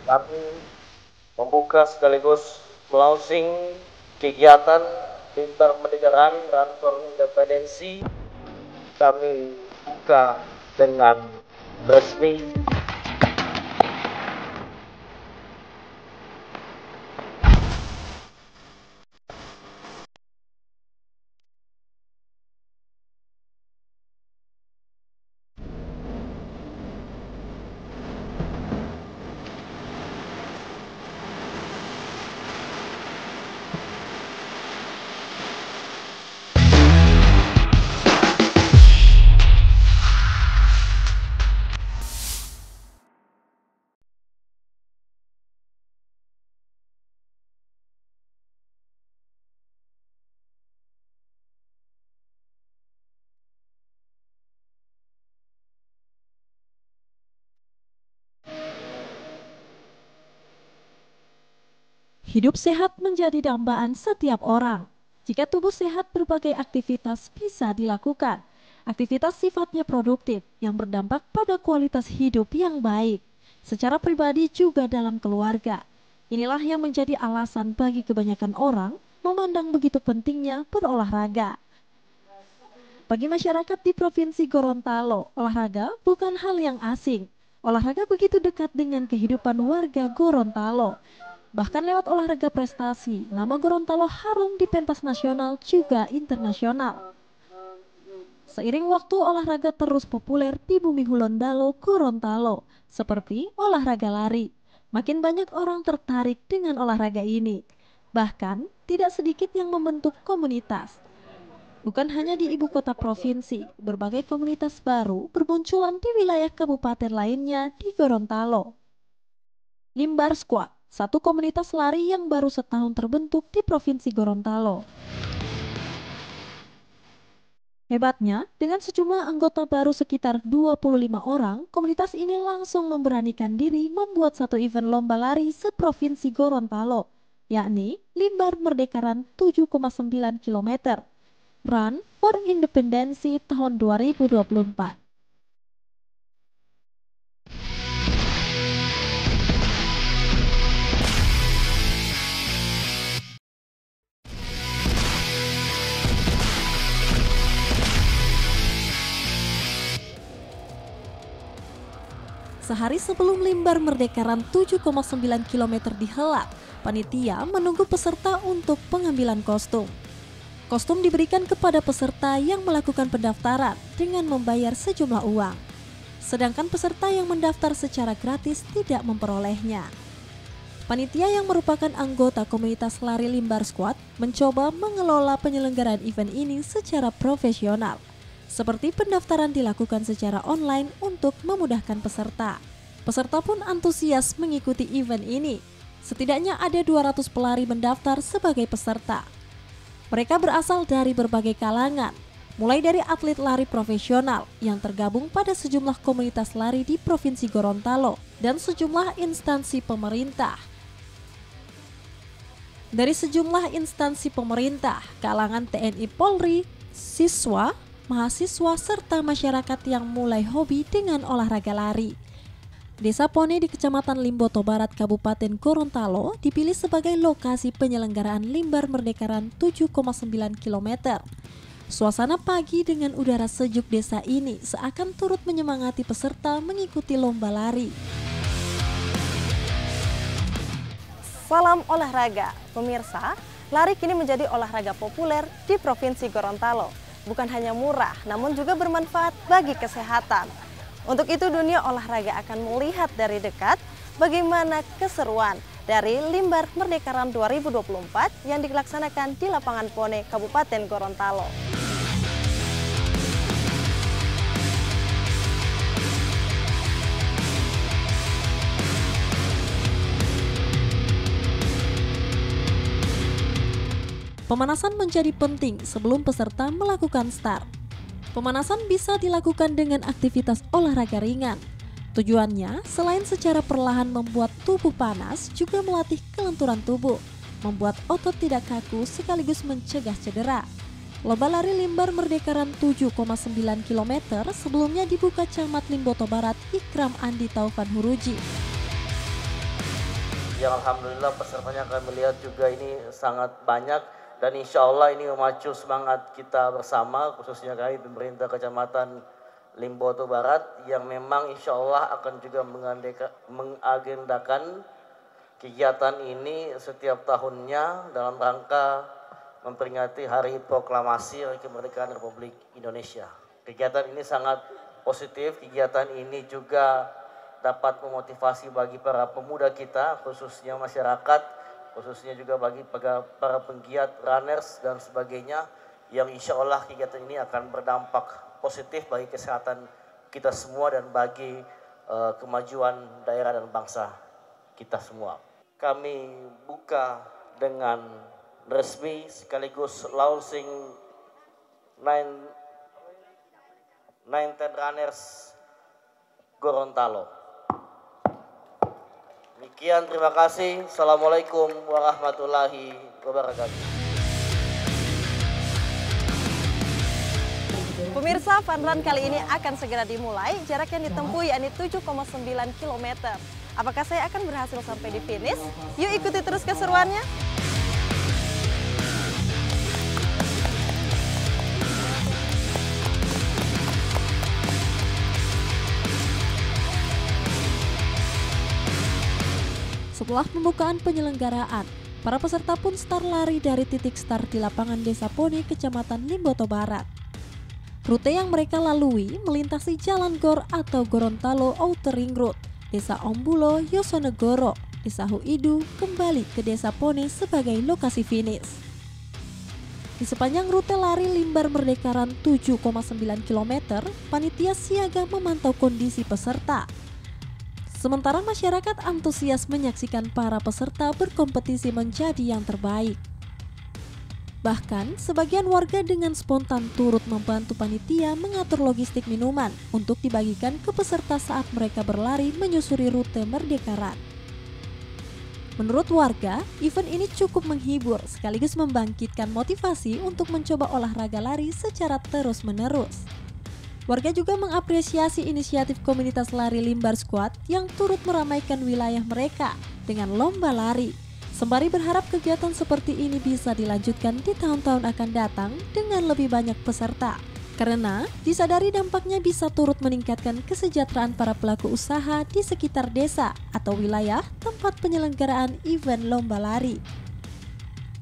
kami membuka sekaligus melaunching kegiatan Mimbar Merdeka Transform Independensi. Kami buka dengan resmi. Hidup sehat menjadi dambaan setiap orang. Jika tubuh sehat, berbagai aktivitas bisa dilakukan. Aktivitas sifatnya produktif yang berdampak pada kualitas hidup yang baik, secara pribadi juga dalam keluarga. Inilah yang menjadi alasan bagi kebanyakan orang memandang begitu pentingnya berolahraga. Bagi masyarakat di Provinsi Gorontalo, olahraga bukan hal yang asing. Olahraga begitu dekat dengan kehidupan warga Gorontalo. Bahkan lewat olahraga prestasi, nama Gorontalo harum di pentas nasional juga internasional. Seiring waktu, olahraga terus populer di bumi Hulondalo, Gorontalo, seperti olahraga lari. Makin banyak orang tertarik dengan olahraga ini. Bahkan, tidak sedikit yang membentuk komunitas. Bukan hanya di ibu kota provinsi, berbagai komunitas baru bermunculan di wilayah kabupaten lainnya di Gorontalo. Limbar Squad, satu komunitas lari yang baru setahun terbentuk di Provinsi Gorontalo. Hebatnya, dengan sejumlah anggota baru sekitar 25 orang, komunitas ini langsung memberanikan diri membuat satu event lomba lari se-Provinsi Gorontalo, yakni Limbar Merdeka Run 7,9 km. Run for Independensi tahun 2024. Sehari sebelum Limbar Merdeka Run 7,9 km dihelat, panitia menunggu peserta untuk pengambilan kostum. Kostum diberikan kepada peserta yang melakukan pendaftaran dengan membayar sejumlah uang. Sedangkan peserta yang mendaftar secara gratis tidak memperolehnya. Panitia yang merupakan anggota komunitas lari Limbar Squad mencoba mengelola penyelenggaraan event ini secara profesional. Seperti pendaftaran dilakukan secara online untuk memudahkan peserta. Peserta pun antusias mengikuti event ini. Setidaknya ada 200 pelari mendaftar sebagai peserta. Mereka berasal dari berbagai kalangan, mulai dari atlet lari profesional yang tergabung pada sejumlah komunitas lari di Provinsi Gorontalo dan sejumlah instansi pemerintah. Dari sejumlah instansi pemerintah, kalangan TNI Polri, siswa, mahasiswa, serta masyarakat yang mulai hobi dengan olahraga lari. Desa Pone di Kecamatan Limboto Barat, Kabupaten Gorontalo dipilih sebagai lokasi penyelenggaraan Limbar Merdeka Run 7,9 km. Suasana pagi dengan udara sejuk desa ini seakan turut menyemangati peserta mengikuti lomba lari. Salam olahraga, pemirsa. Lari kini menjadi olahraga populer di Provinsi Gorontalo. Bukan hanya murah, namun juga bermanfaat bagi kesehatan. Untuk itu dunia olahraga akan melihat dari dekat bagaimana keseruan dari Limbar Merdeka Run 2024 yang dilaksanakan di lapangan Pone, Kabupaten Gorontalo. Pemanasan menjadi penting sebelum peserta melakukan start. Pemanasan bisa dilakukan dengan aktivitas olahraga ringan. Tujuannya, selain secara perlahan membuat tubuh panas, juga melatih kelenturan tubuh, membuat otot tidak kaku sekaligus mencegah cedera. Lomba lari Limbar Merdeka Run 7,9 km sebelumnya dibuka Camat Limboto Barat Ikram Andi Taufan Huruji. yang alhamdulillah pesertanya kami lihat juga ini sangat banyak dan insya Allah ini memacu semangat kita bersama, khususnya kami pemerintah Kecamatan Limboto Barat yang memang insya Allah akan juga mengagendakan kegiatan ini setiap tahunnya dalam rangka memperingati Hari Proklamasi Kemerdekaan Republik Indonesia. Kegiatan ini sangat positif, kegiatan ini juga dapat memotivasi bagi para pemuda kita, khususnya masyarakat, khususnya juga bagi para penggiat runners dan sebagainya, yang insya Allah kegiatan ini akan berdampak positif bagi kesehatan kita semua dan bagi kemajuan daerah dan bangsa kita semua. Kami buka dengan resmi sekaligus launching 910 Runners Gorontalo. Demikian, terima kasih. Assalamualaikum warahmatullahi wabarakatuh. Pemirsa, fun run kali ini akan segera dimulai. Jarak yang ditempuh yakni 7,9 km. Apakah saya akan berhasil sampai di finish? Yuk ikuti terus keseruannya. Setelah pembukaan penyelenggaraan, para peserta pun start lari dari titik start di lapangan Desa Pone, Kecamatan Limboto Barat. Rute yang mereka lalui melintasi Jalan Gor atau Gorontalo Outer Ring Road, Desa Ombulo, Yosonegoro, Desa Huidu, kembali ke Desa Pone sebagai lokasi finish. Di sepanjang rute lari Limbar Merdekaran 7,9 km, panitia siaga memantau kondisi peserta. Sementara masyarakat antusias menyaksikan para peserta berkompetisi menjadi yang terbaik. Bahkan, sebagian warga dengan spontan turut membantu panitia mengatur logistik minuman untuk dibagikan ke peserta saat mereka berlari menyusuri rute Merdekaran. Menurut warga, event ini cukup menghibur sekaligus membangkitkan motivasi untuk mencoba olahraga lari secara terus-menerus. Warga juga mengapresiasi inisiatif komunitas lari Limbar Squad yang turut meramaikan wilayah mereka dengan lomba lari. Sembari berharap kegiatan seperti ini bisa dilanjutkan di tahun-tahun akan datang dengan lebih banyak peserta. Karena disadari dampaknya bisa turut meningkatkan kesejahteraan para pelaku usaha di sekitar desa atau wilayah tempat penyelenggaraan event lomba lari.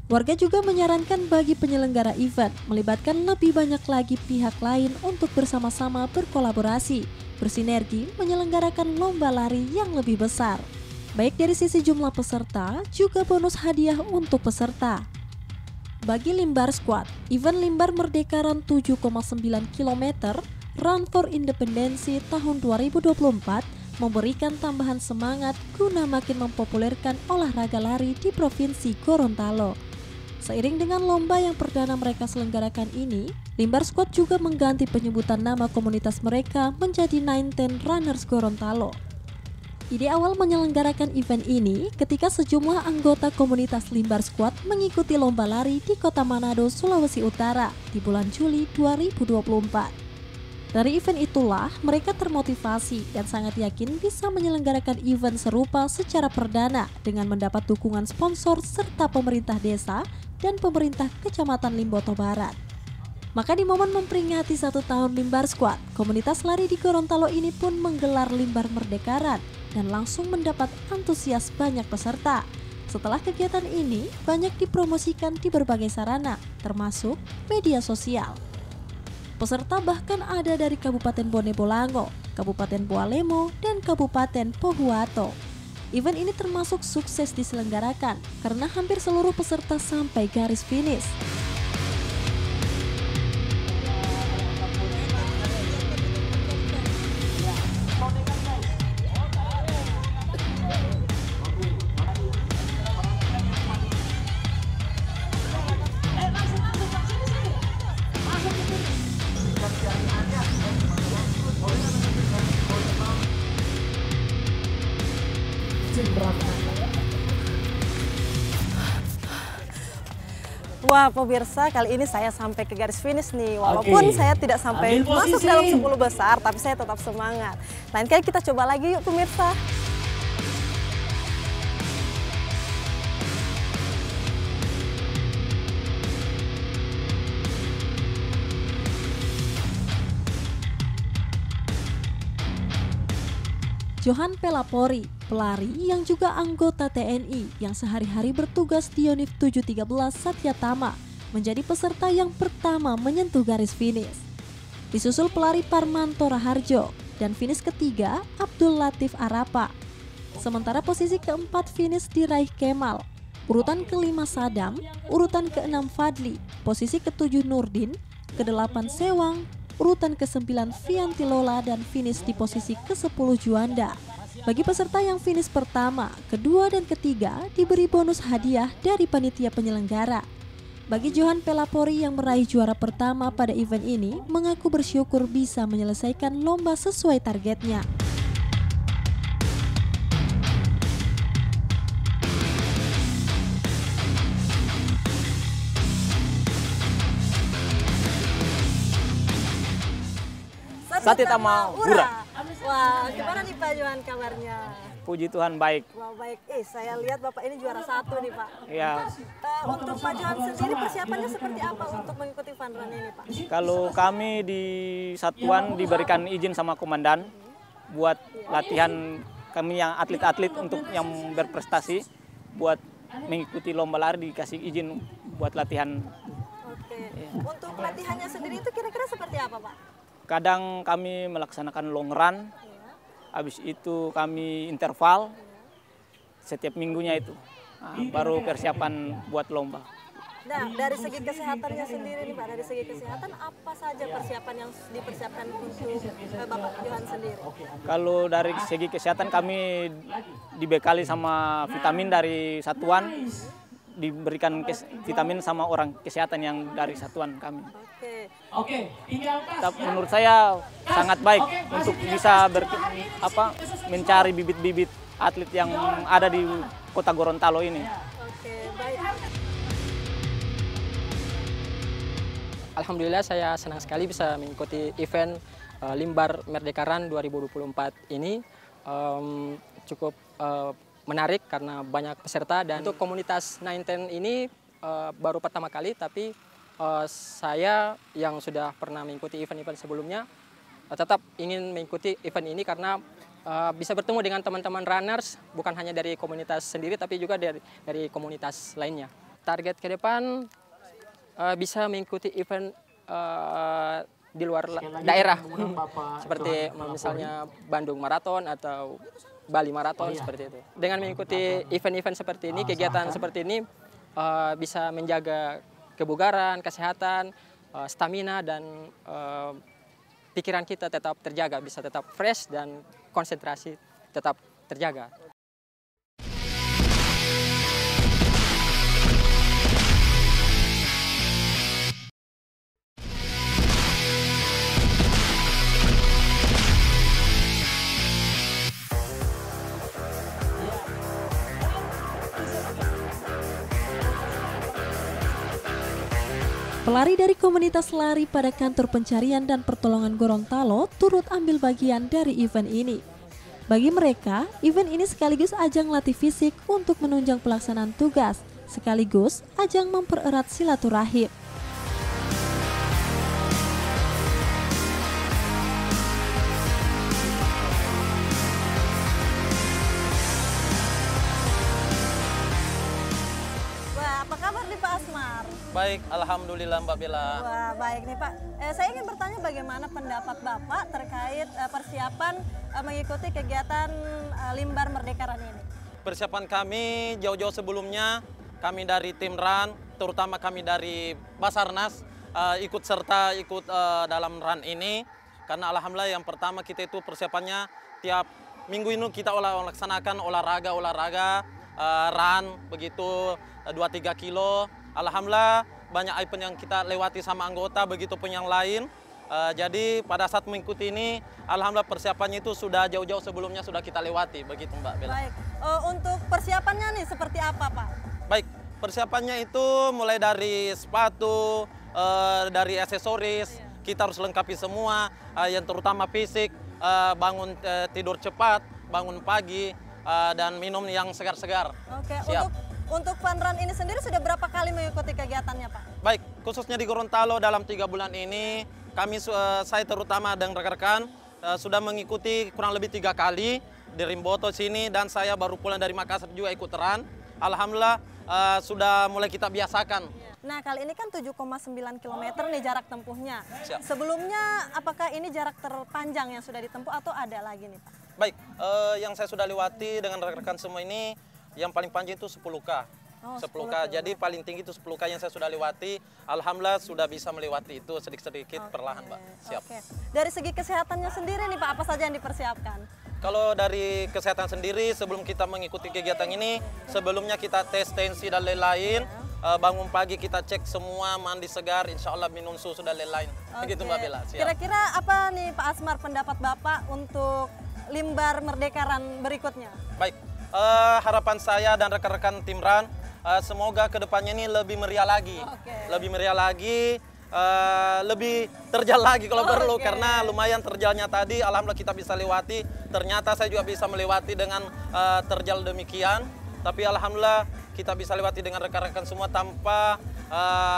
Warga juga menyarankan bagi penyelenggara event melibatkan lebih banyak lagi pihak lain untuk bersama-sama berkolaborasi, bersinergi menyelenggarakan lomba lari yang lebih besar. Baik dari sisi jumlah peserta, juga bonus hadiah untuk peserta. Bagi Limbar Squad, event Limbar Merdekaran 7,9 km Run for Independensi tahun 2024 memberikan tambahan semangat guna makin mempopulerkan olahraga lari di Provinsi Gorontalo. Seiring dengan lomba yang perdana mereka selenggarakan ini, Limbar Squad juga mengganti penyebutan nama komunitas mereka menjadi 910 Runners Gorontalo. Ide awal menyelenggarakan event ini ketika sejumlah anggota komunitas Limbar Squad mengikuti lomba lari di Kota Manado, Sulawesi Utara di bulan Juli 2024. Dari event itulah mereka termotivasi dan sangat yakin bisa menyelenggarakan event serupa secara perdana dengan mendapat dukungan sponsor serta pemerintah desa dan pemerintah Kecamatan Limboto Barat. Maka di momen memperingati 1 tahun Limbar Squad, komunitas lari di Gorontalo ini pun menggelar Limbar Merdekaran dan langsung mendapat antusias banyak peserta. Setelah kegiatan ini banyak dipromosikan di berbagai sarana, termasuk media sosial. Peserta bahkan ada dari Kabupaten Bone Bolango, Kabupaten Boalemo, dan Kabupaten Pohuwato. Event ini termasuk sukses diselenggarakan karena hampir seluruh peserta sampai garis finish. Wah pemirsa, kali ini saya sampai ke garis finish nih. Walaupun saya tidak sampai masuk dalam 10 besar, tapi saya tetap semangat. Lain kali kita coba lagi yuk pemirsa. Johan Pelapori, pelari yang juga anggota TNI yang sehari-hari bertugas di Yonif 713 Satyatama, menjadi peserta yang pertama menyentuh garis finish. Disusul pelari Parmanto Raharjo dan finish ketiga Abdul Latif Arapa. Sementara posisi keempat finish diraih Kemal, urutan kelima Sadam, urutan keenam Fadli, posisi ketujuh Nurdin, kedelapan Sewang, urutan ke-9 Fianti Lola dan finish di posisi ke-10 Juanda. Bagi peserta yang finish pertama, kedua dan ketiga diberi bonus hadiah dari panitia penyelenggara. Bagi Johan Pelapori yang meraih juara pertama pada event ini, mengaku bersyukur bisa menyelesaikan lomba sesuai targetnya. Satyatama Pura. Wah, gimana nih Pak Johan kabarnya? Puji Tuhan baik. Wah, baik. Saya lihat Bapak ini juara 1 nih Pak. Ya, Untuk Pak Johan sendiri persiapannya seperti apa untuk mengikuti fun run ini Pak? kalau kami di satuan diberikan izin sama komandan buat latihan kami yang atlet-atlet untuk yang berprestasi buat mengikuti lomba lari dikasih izin buat latihan. Oke. Untuk latihannya sendiri itu kira-kira seperti apa Pak? Kadang kami melaksanakan long run, habis itu kami interval setiap minggunya itu. Nah, baru persiapan buat lomba. Nah, dari segi kesehatannya sendiri nih Pak, dari segi kesehatan apa saja persiapan yang dipersiapkan untuk Bapak Johan sendiri? Kalau dari segi kesehatan kami dibekali sama vitamin dari satuan, diberikan vitamin sama orang kesehatan yang dari satuan kami. Oke. Menurut saya sangat baik untuk bisa mencari bibit-bibit atlet yang ada di Kota Gorontalo ini. Oke, baik. Alhamdulillah saya senang sekali bisa mengikuti event Limbar Merdekaran 2024 ini. Cukup menarik karena banyak peserta dan untuk komunitas 910 ini baru pertama kali, tapi saya yang sudah pernah mengikuti event-event sebelumnya tetap ingin mengikuti event ini karena bisa bertemu dengan teman-teman runners bukan hanya dari komunitas sendiri tapi juga dari komunitas lainnya. Target ke depan bisa mengikuti event di luar daerah seperti misalnya Bandung Marathon atau Bali Marathon seperti itu. Dengan mengikuti event-event seperti ini, kegiatan seperti ini bisa menjaga kebugaran, kesehatan, stamina dan pikiran kita tetap terjaga, bisa tetap fresh dan konsentrasi tetap terjaga. Pelari dari komunitas lari pada kantor pencarian dan pertolongan Gorontalo turut ambil bagian dari event ini. Bagi mereka, event ini sekaligus ajang latih fisik untuk menunjang pelaksanaan tugas, sekaligus ajang mempererat silaturahim. Wah, apa kabar nih Pak Asmar? Baik, alhamdulillah Mbak Bella. Wah, baik nih Pak. Saya ingin bertanya bagaimana pendapat Bapak terkait persiapan mengikuti kegiatan Limbar Merdekaran ini? Persiapan kami jauh-jauh sebelumnya, kami dari tim run, terutama kami dari Basarnas, ikut dalam run ini. Karena alhamdulillah yang pertama kita itu persiapannya tiap minggu ini kita laksanakan olahraga, run begitu 2-3 kilo. Alhamdulillah banyak event yang kita lewati sama anggota, begitu pun yang lain. Jadi pada saat mengikuti ini, alhamdulillah persiapannya itu sudah jauh-jauh sebelumnya sudah kita lewati, begitu Mbak Bella. Baik, untuk persiapannya nih seperti apa Pak? Baik, persiapannya itu mulai dari sepatu, dari aksesoris, kita harus lengkapi semua, yang terutama fisik, bangun tidur cepat, bangun pagi, dan minum yang segar-segar. Oke, Siap. Untuk fun run ini sendiri sudah berapa kali mengikuti kegiatannya Pak? Baik, khususnya di Gorontalo dalam 3 bulan ini, saya terutama dan rekan-rekan sudah mengikuti kurang lebih 3 kali. di Rimboto sini, dan saya baru pulang dari Makassar juga ikut run. Alhamdulillah sudah mulai kita biasakan. Nah, kali ini kan 7,9 km nih jarak tempuhnya. Siap. Sebelumnya apakah ini jarak terpanjang yang sudah ditempuh atau ada lagi nih Pak? Baik, yang saya sudah lewati dengan rekan-rekan semua ini, yang paling panjang itu 10K. Oh, 10K, jadi paling tinggi itu 10K yang saya sudah lewati. Alhamdulillah sudah bisa melewati itu sedikit-sedikit perlahan, Mbak. Siap. Oke. Dari segi kesehatannya sendiri nih Pak, apa saja yang dipersiapkan? Kalau dari kesehatan sendiri, sebelum kita mengikuti kegiatan ini, sebelumnya kita tes tensi dan lain-lain. Bangun pagi kita cek semua, mandi segar, insya Allah minum susu dan lain-lain. Begitu Mbak Bella. Siap. Kira-kira apa nih Pak Asmar pendapat Bapak untuk Limbar Merdeka Run berikutnya? Baik, harapan saya dan rekan-rekan tim Run, semoga kedepannya ini lebih meriah lagi. Lebih meriah lagi, lebih terjal lagi kalau perlu, karena lumayan terjalnya tadi, alhamdulillah kita bisa lewati. Ternyata saya juga bisa melewati dengan terjal demikian, tapi alhamdulillah kita bisa lewati dengan rekan-rekan semua tanpa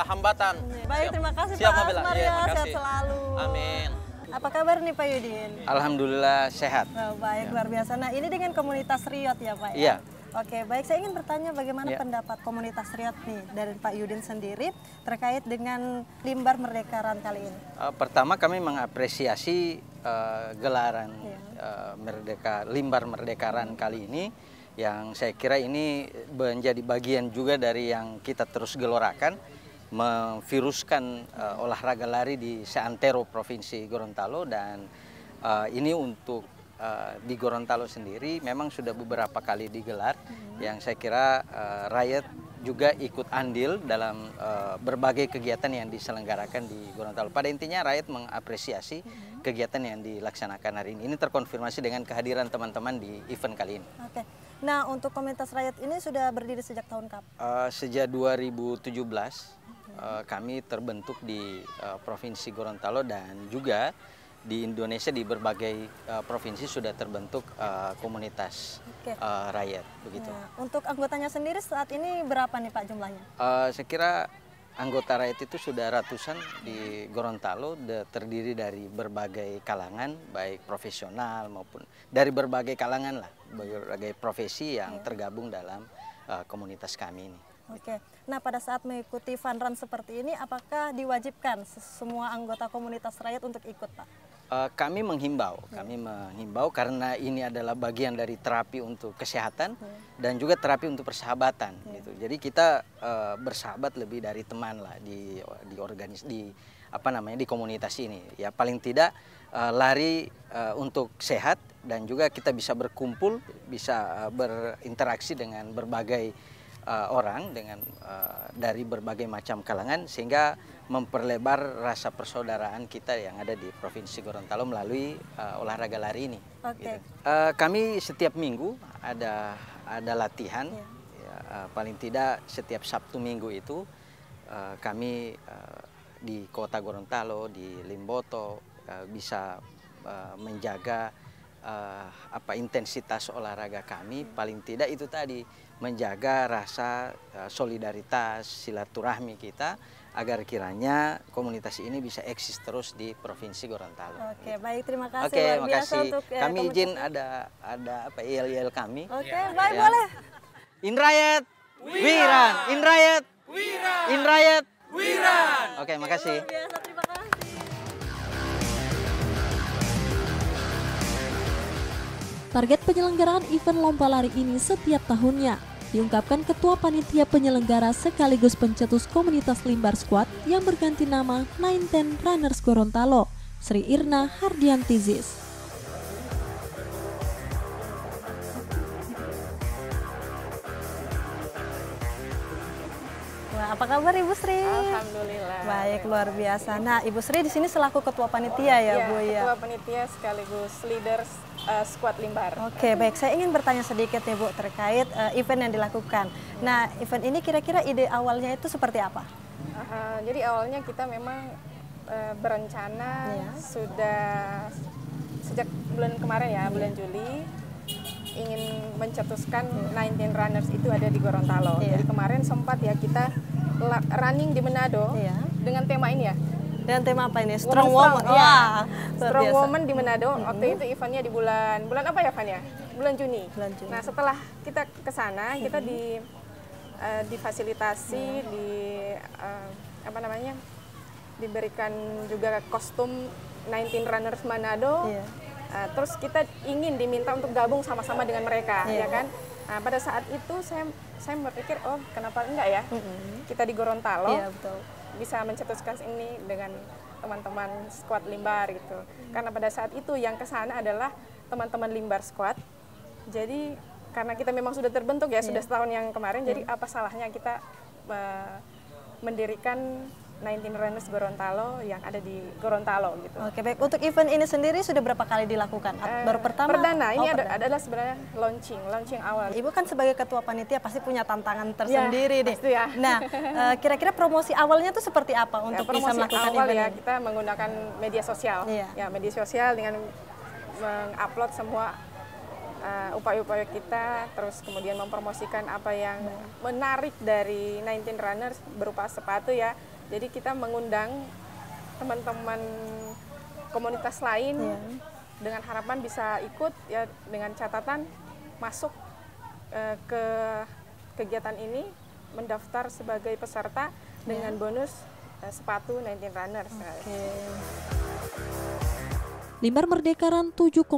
hambatan. Baik, terima kasih Siap, Pak Bella. Asmar Ya, ya, makasih. sehat selalu. Amin. Apa kabar nih Pak Yudin? Alhamdulillah sehat. Oh, baik, luar biasa. Nah, ini dengan komunitas Riot ya Pak ya? Iya. Oke, baik. Saya ingin bertanya bagaimana pendapat komunitas Riot nih dari Pak Yudin sendiri terkait dengan Limbar Merdeka Run kali ini. Pertama kami mengapresiasi gelaran Limbar Merdeka Run kali ini, yang saya kira ini menjadi bagian juga dari yang kita terus gelorakan, memviruskan olahraga lari di seantero Provinsi Gorontalo. Dan ini untuk di Gorontalo sendiri memang sudah beberapa kali digelar, yang saya kira rakyat juga ikut andil dalam berbagai kegiatan yang diselenggarakan di Gorontalo. Pada intinya rakyat mengapresiasi kegiatan yang dilaksanakan hari ini. Ini terkonfirmasi dengan kehadiran teman-teman di event kali ini. Oke. Nah, untuk komunitas Riot ini sudah berdiri sejak tahun kapan? Sejak 2017 kami terbentuk di Provinsi Gorontalo, dan juga di Indonesia di berbagai provinsi sudah terbentuk komunitas rakyat begitu. Nah, untuk anggotanya sendiri saat ini berapa nih Pak jumlahnya? Saya kira anggota rakyat itu sudah ratusan di Gorontalo, terdiri dari berbagai kalangan, baik profesional maupun dari berbagai kalangan lah, berbagai profesi yang tergabung dalam komunitas kami ini. Oke. Nah, pada saat mengikuti fun run seperti ini, apakah diwajibkan semua anggota komunitas rakyat untuk ikut, Pak? Kami menghimbau karena ini adalah bagian dari terapi untuk kesehatan dan juga terapi untuk persahabatan. Gitu. Jadi kita bersahabat lebih dari teman lah di komunitas ini. Ya paling tidak lari untuk sehat, dan juga kita bisa berkumpul, bisa berinteraksi dengan berbagai orang dari berbagai macam kalangan, sehingga memperlebar rasa persaudaraan kita yang ada di Provinsi Gorontalo melalui olahraga lari ini. Oke. Gitu. Kami setiap minggu ada latihan, paling tidak setiap Sabtu Minggu itu kami di Kota Gorontalo, di Limboto bisa menjaga intensitas olahraga kami. Paling tidak itu tadi, menjaga rasa solidaritas, silaturahmi kita, agar kiranya komunitas ini bisa eksis terus di Provinsi Gorontalo. Oke, baik, terima kasih. Oke, luar biasa makasih. untuk Kami izin ada yel-yel kami. Oke, baik, boleh. Inrayat Wiran, Inrayat Wiran, Inrayat Wiran. Oke, makasih. Luar biasa, terima kasih. Target penyelenggaraan event lomba lari ini setiap tahunnya, diungkapkan Ketua Panitia Penyelenggara sekaligus pencetus komunitas Limbar Squad yang berganti nama 910 Runners Gorontalo, Sri Irna Hardiantizis. Wah, apa kabar Ibu Sri? Alhamdulillah. Baik, luar biasa. Nah, Ibu Sri di sini selaku Ketua Panitia ya, Bu ya? Ketua Panitia sekaligus leaders Squad Limbar. Oke, baik. Saya ingin bertanya sedikit nih Bu terkait event yang dilakukan. Nah, event ini kira-kira ide awalnya itu seperti apa? Jadi awalnya kita memang berencana sudah sejak bulan kemarin ya, bulan Juli, ingin mencetuskan 19 Runners itu ada di Gorontalo. Jadi kemarin sempat ya kita running di Manado dengan tema ini ya. Dan tema apa ini? Strong Woman. Wah, Strong Woman di Manado. Waktu itu eventnya di bulan apa ya, Van ya? bulan Juni. Bulan Juni. Nah, setelah kita ke sana, kita difasilitasi, diberikan juga kostum 19 Runners Manado. Terus kita ingin diminta untuk gabung sama-sama dengan mereka, ya kan? Nah, pada saat itu saya berpikir, oh kenapa enggak ya? Kita di Gorontalo bisa mencetuskan ini dengan teman-teman squad Limbar gitu. Karena pada saat itu yang ke sana adalah teman-teman Limbar squad. Jadi karena kita memang sudah terbentuk ya, sudah setahun yang kemarin, jadi apa salahnya kita mendirikan 19 Runners Gorontalo yang ada di Gorontalo gitu. Oke, baik. Untuk event ini sendiri sudah berapa kali dilakukan? Baru pertama? Perdana. Ini adalah sebenarnya launching awal. Ibu kan sebagai ketua panitia pasti punya tantangan tersendiri nih. Pasti ya. Nah, kira-kira promosi awalnya tuh seperti apa untuk bisa melakukan awal event ya, ini? kita menggunakan media sosial. Ya, media sosial dengan mengupload semua upaya-upaya kita, terus kemudian mempromosikan apa yang menarik dari 19 Runners berupa sepatu ya. Jadi kita mengundang teman-teman komunitas lain dengan harapan bisa ikut ya, dengan catatan masuk ke kegiatan ini, mendaftar sebagai peserta dengan bonus sepatu 19 Runners. Limbar Merdeka Run 7,9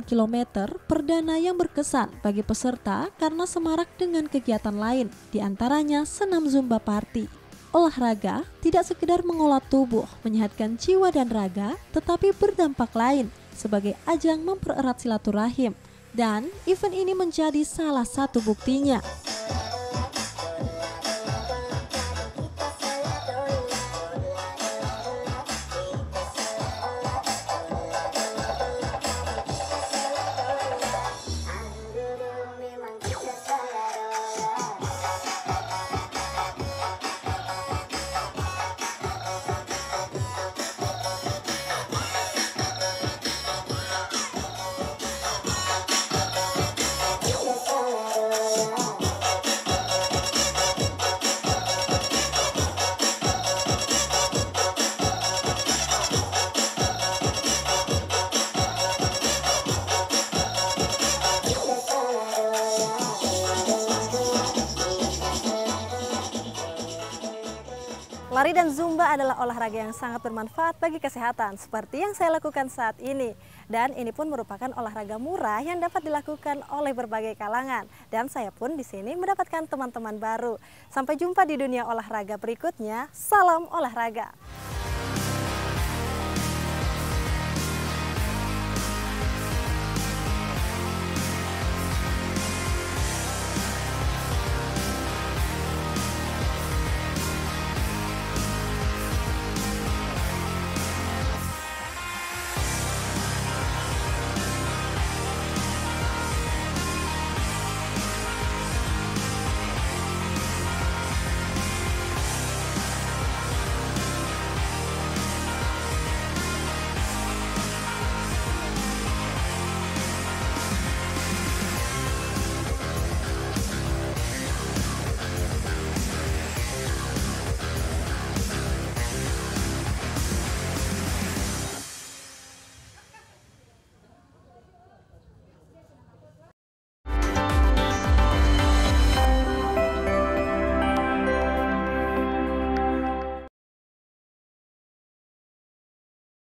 km perdana yang berkesan bagi peserta karena semarak dengan kegiatan lain, diantaranya senam Zumba Party. Olahraga tidak sekedar mengolah tubuh, menyehatkan jiwa dan raga, tetapi berdampak lain sebagai ajang mempererat silaturahim. Dan event ini menjadi salah satu buktinya. Lari dan Zumba adalah olahraga yang sangat bermanfaat bagi kesehatan, seperti yang saya lakukan saat ini. Dan ini pun merupakan olahraga murah yang dapat dilakukan oleh berbagai kalangan. Dan saya pun di sini mendapatkan teman-teman baru. Sampai jumpa di dunia olahraga berikutnya. Salam olahraga.